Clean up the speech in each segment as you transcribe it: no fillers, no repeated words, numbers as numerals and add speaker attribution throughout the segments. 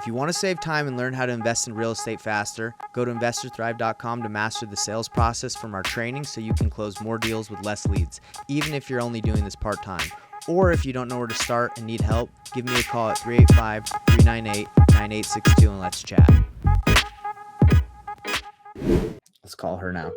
Speaker 1: If you want to save time and learn how to invest in real estate faster, go to investorthrive.com to master the sales process from our training so you can close more deals with less leads, even if you're only doing this part-time. Or if you don't know where to start and need help, give me a call at 385-398-9862 and let's chat. Let's call her now.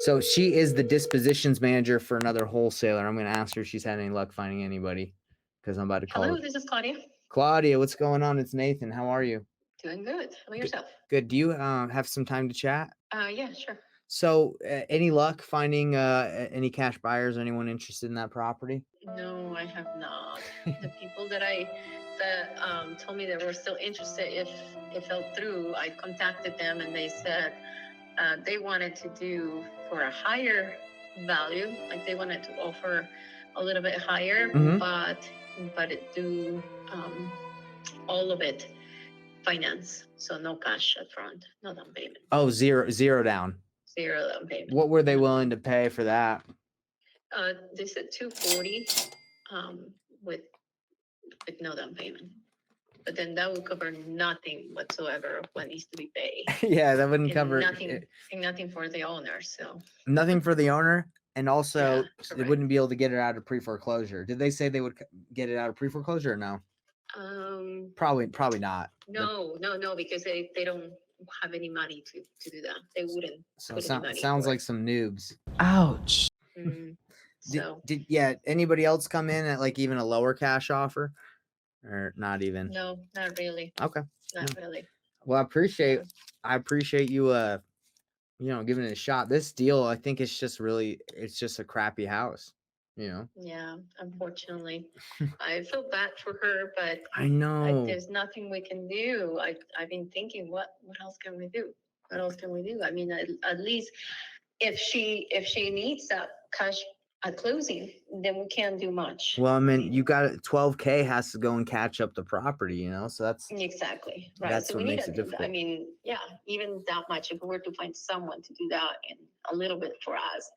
Speaker 1: So she is the dispositions manager for another wholesaler. I'm going to ask her if she's had any luck finding anybody because I'm about to call her.
Speaker 2: Hello, this is Claudia.
Speaker 1: Claudia, what's going on? It's Nathan. How are you?
Speaker 2: Doing good. How about yourself?
Speaker 1: Good. Do you have some time to chat?
Speaker 2: Yeah, sure.
Speaker 1: So any luck finding any cash buyers, anyone interested in that property?
Speaker 2: No, I have not. The people that told me they were still interested if it fell through, I contacted them and they said they wanted to do for a higher value, like they wanted to offer a little bit higher, but it do all of it finance, so no cash up front, no down payment.
Speaker 1: Oh, zero down.
Speaker 2: Zero down payment.
Speaker 1: What were they willing to pay for that?
Speaker 2: They said $240 with no down payment. But then that would cover nothing whatsoever of what needs to be paid.
Speaker 1: Yeah, that wouldn't cover
Speaker 2: nothing for the owner. So
Speaker 1: nothing for the owner, and also they wouldn't be able to get it out of pre-foreclosure. Did they say they would get it out of pre-foreclosure or no? Probably not.
Speaker 2: No, because they don't have any money to do that. They wouldn't.
Speaker 1: So it sounds like some noobs.
Speaker 3: Ouch.
Speaker 2: So
Speaker 1: did anybody else come in at like even a lower cash offer, or not even?
Speaker 2: No, not really.
Speaker 1: Okay,
Speaker 2: not really.
Speaker 1: Well, I appreciate you giving it a shot. This deal, I think it's just a crappy house.
Speaker 2: Yeah, unfortunately. I feel bad for her, but
Speaker 1: I know
Speaker 2: there's nothing we can do. I've been thinking, what else can we do? What else can we do? I mean, at least if she needs that cash at closing, then we can't do much.
Speaker 1: Well, I mean, you got $12K has to go and catch up the property, so that's
Speaker 2: exactly right.
Speaker 1: That's
Speaker 2: so
Speaker 1: what makes it difficult.
Speaker 2: I mean, yeah, even that much, if we were to find someone to do that and a little bit for us.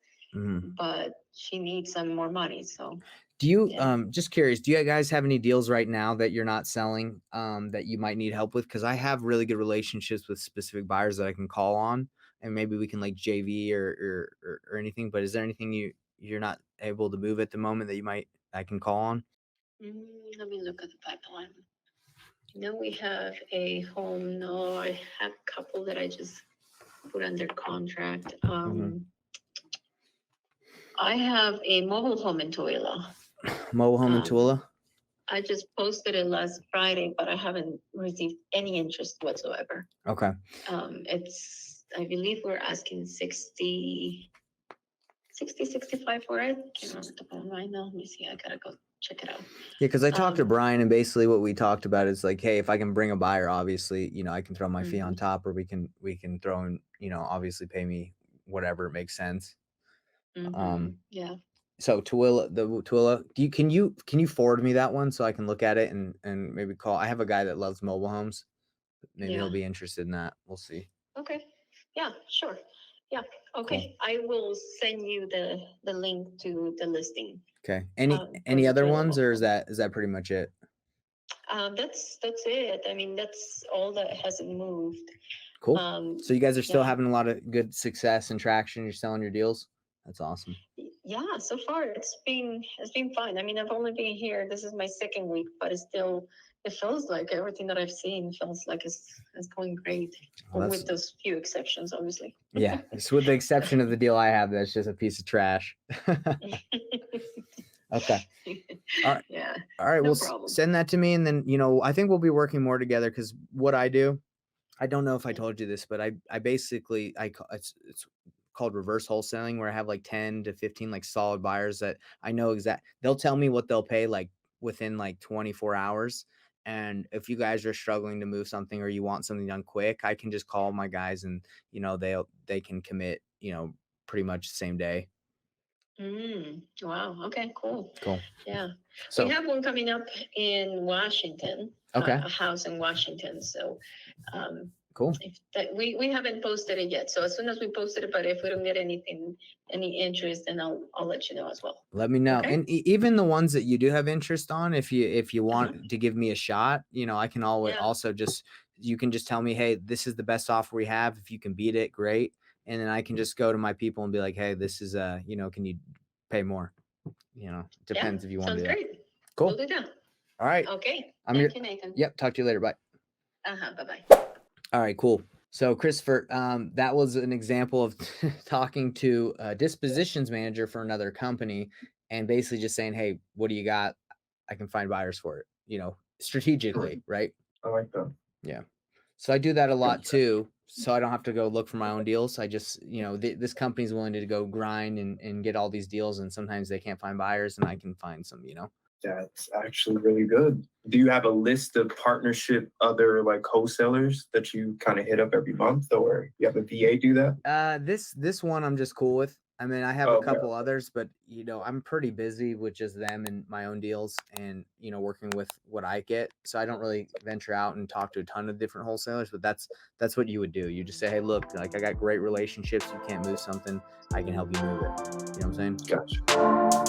Speaker 2: But she needs some more money. So
Speaker 1: do you just curious, do you guys have any deals right now that you're not selling that you might need help with? Because I have really good relationships with specific buyers that I can call on, and maybe we can like JV or anything. But is there anything you're not able to move at the moment that I can call on?
Speaker 2: Let me look at the pipeline. We have a home. No, I have a couple that I just put under contract. I have a mobile home in Tooele.
Speaker 1: Mobile home in Tooele?
Speaker 2: I just posted it last Friday, but I haven't received any interest whatsoever.
Speaker 1: Okay.
Speaker 2: I believe we're asking 65 for it. Can't remember the phone right now. Let me see. I gotta go check it out.
Speaker 1: Yeah, because I talked to Brian, and basically what we talked about is like, hey, if I can bring a buyer, obviously, I can throw my fee on top, or we can throw in, obviously pay me whatever makes sense.
Speaker 2: Yeah.
Speaker 1: So Tooele, can you forward me that one so I can look at it and maybe call? I have a guy that loves mobile homes. Maybe he'll be interested in that. We'll see.
Speaker 2: Okay. Yeah, sure. Yeah. Okay. Cool. I will send you the link to the listing.
Speaker 1: Okay. Any other ones, or is that pretty much it?
Speaker 2: That's it. I mean, that's all that hasn't moved.
Speaker 1: Cool. So you guys are still having a lot of good success and traction. You're selling your deals. That's awesome.
Speaker 2: Yeah, so far it's been fine. I mean, I've only been here. This is my second week, but it feels like everything that I've seen feels like it's going great, with those few exceptions, obviously.
Speaker 1: Yeah, it's with the exception of the deal I have that's just a piece of trash. Okay. All right.
Speaker 2: Yeah.
Speaker 1: All right. No problem. Send that to me, and then I think we'll be working more together, because what I do, I don't know if I told you this, but I basically it's called reverse wholesaling, where I have like 10 to 15 like solid buyers that I know they'll tell me what they'll pay like within like 24 hours. And if you guys are struggling to move something or you want something done quick, I can just call my guys and they can commit pretty much the same day.
Speaker 2: Wow. Okay, cool. Yeah.
Speaker 1: So
Speaker 2: we have one coming up in Washington.
Speaker 1: Okay.
Speaker 2: A house in Washington. So
Speaker 1: Cool.
Speaker 2: If that, we haven't posted it yet. So as soon as we posted it, but if we don't get anything, any interest, then I'll let you know as well.
Speaker 1: Let me know.
Speaker 2: Okay.
Speaker 1: And even the ones that you do have interest on, if you want
Speaker 2: Uh-huh.
Speaker 1: to give me a shot, I can always
Speaker 2: Yeah.
Speaker 1: also just you can just tell me, hey, this is the best offer we have. If you can beat it, great. And then I can just go to my people and be like, hey, this is can you pay more?
Speaker 2: Yeah.
Speaker 1: Depends if you want to
Speaker 2: Sounds
Speaker 1: do that.
Speaker 2: great. We'll
Speaker 1: Cool.
Speaker 2: do that.
Speaker 1: All right.
Speaker 2: Okay.
Speaker 1: I'm here.
Speaker 2: Thank you, Nathan.
Speaker 1: Yep. Talk to you later. Bye.
Speaker 2: Bye bye.
Speaker 1: All right, cool. So, Christopher, that was an example of talking to a dispositions manager for another company and basically just saying, hey, what do you got? I can find buyers for it, strategically, right?
Speaker 3: I like that.
Speaker 1: Yeah. So I do that a lot
Speaker 3: Good.
Speaker 1: too. So I don't have to go look for my own deals. I just, this company's willing to go grind and get all these deals. And sometimes they can't find buyers and I can find some.
Speaker 3: That's actually really good. Do you have a list of partnership other like wholesalers that you kind of hit up every month, or you have a VA do that?
Speaker 1: This one I'm just cool with. I mean, I have a
Speaker 3: Okay.
Speaker 1: couple others, but I'm pretty busy with just them and my own deals and working with what I get. So I don't really venture out and talk to a ton of different wholesalers, but that's what you would do. You just say, "Hey, look, like I got great relationships. You can't move something, I can help you move it." You know what I'm saying?
Speaker 3: Gotcha.